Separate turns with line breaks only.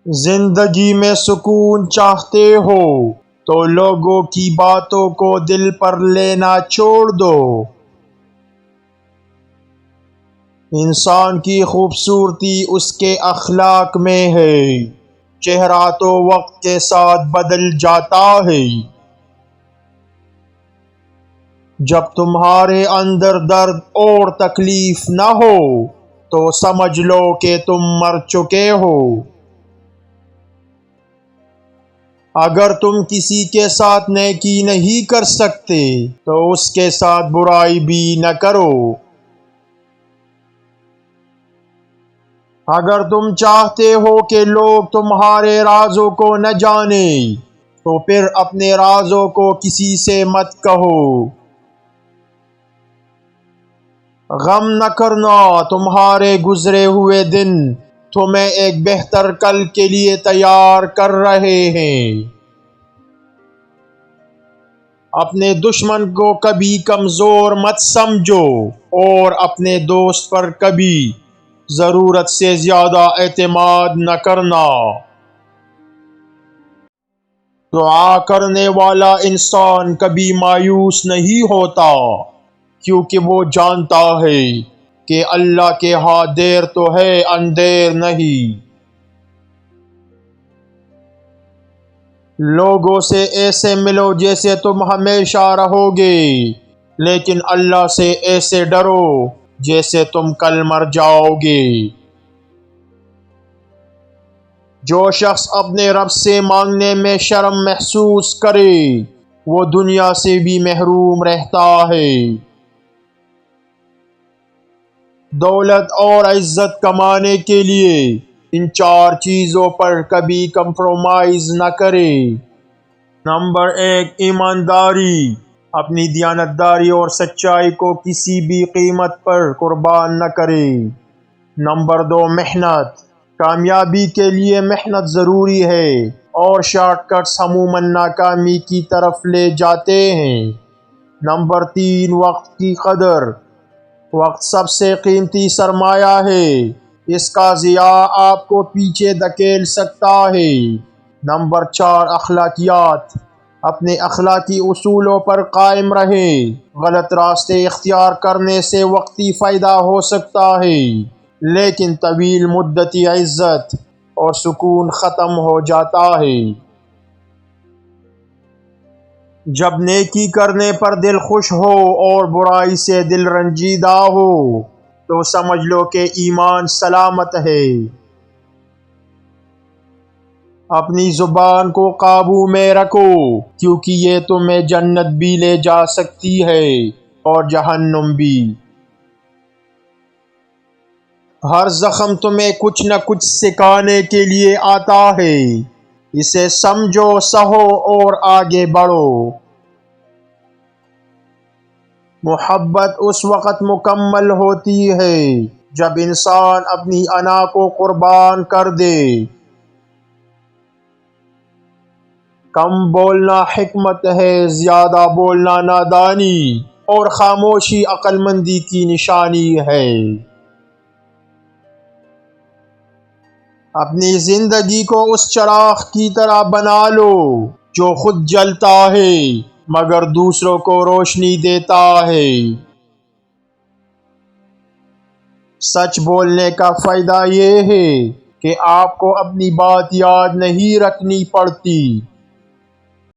زندگی میں سکون چاہتے ہو تو لوگوں کی باتوں کو دل پر لینا چھوڑ دو۔ انسان کی خوبصورتی اس کے اخلاق میں ہے، چہرہ تو وقت کے ساتھ بدل جاتا ہے۔ جب تمہارے اندر درد اور تکلیف نہ ہو تو سمجھ لو کہ تم مر چکے ہو۔ اگر تم کسی کے ساتھ نیکی نہیں کر سکتے تو اس کے ساتھ برائی بھی نہ کرو۔ اگر تم چاہتے ہو کہ لوگ تمہارے رازوں کو نہ جانیں تو پھر اپنے رازوں کو کسی سے مت کہو۔ غم نہ کرنا، تمہارے گزرے ہوئے دن تمہیں ایک بہتر کل کے لیے تیار کر رہے ہیں۔ اپنے دشمن کو کبھی کمزور مت سمجھو اور اپنے دوست پر کبھی ضرورت سے زیادہ اعتماد نہ کرنا۔ دعا کرنے والا انسان کبھی مایوس نہیں ہوتا، کیونکہ وہ جانتا ہے کہ اللہ کے ہاں دیر تو ہے اندیر نہیں۔ لوگوں سے ایسے ملو جیسے تم ہمیشہ رہو گے، لیکن اللہ سے ایسے ڈرو جیسے تم کل مر جاؤ گے۔ جو شخص اپنے رب سے مانگنے میں شرم محسوس کرے وہ دنیا سے بھی محروم رہتا ہے۔ دولت اور عزت کمانے کے لیے ان 4 چیزوں پر کبھی کمپرومائز نہ کرے۔ نمبر 1، ایمانداری۔ اپنی دیانتداری اور سچائی کو کسی بھی قیمت پر قربان نہ کرے۔ نمبر 2، محنت۔ کامیابی کے لیے محنت ضروری ہے اور شارٹ کٹس عموماً ناکامی کی طرف لے جاتے ہیں۔ نمبر 3، وقت کی قدر۔ وقت سب سے قیمتی سرمایہ ہے، اس کا ضیاع آپ کو پیچھے دھکیل سکتا ہے۔ نمبر 4، اخلاقیات۔ اپنے اخلاقی اصولوں پر قائم رہیں۔ غلط راستے اختیار کرنے سے وقتی فائدہ ہو سکتا ہے، لیکن طویل مدتی عزت اور سکون ختم ہو جاتا ہے۔ جب نیکی کرنے پر دل خوش ہو اور برائی سے دل رنجیدہ ہو تو سمجھ لو کہ ایمان سلامت ہے۔ اپنی زبان کو قابو میں رکھو، کیونکہ یہ تمہیں جنت بھی لے جا سکتی ہے اور جہنم بھی۔ ہر زخم تمہیں کچھ نہ کچھ سکھانے کے لیے آتا ہے، اسے سمجھو، سہو اور آگے بڑھو۔ محبت اس وقت مکمل ہوتی ہے جب انسان اپنی انا کو قربان کر دے۔ کم بولنا حکمت ہے، زیادہ بولنا نادانی، اور خاموشی عقل مندی کی نشانی ہے۔ اپنی زندگی کو اس چراغ کی طرح بنا لو جو خود جلتا ہے مگر دوسروں کو روشنی دیتا ہے۔ سچ بولنے کا فائدہ یہ ہے کہ آپ کو اپنی بات یاد نہیں رکھنی پڑتی،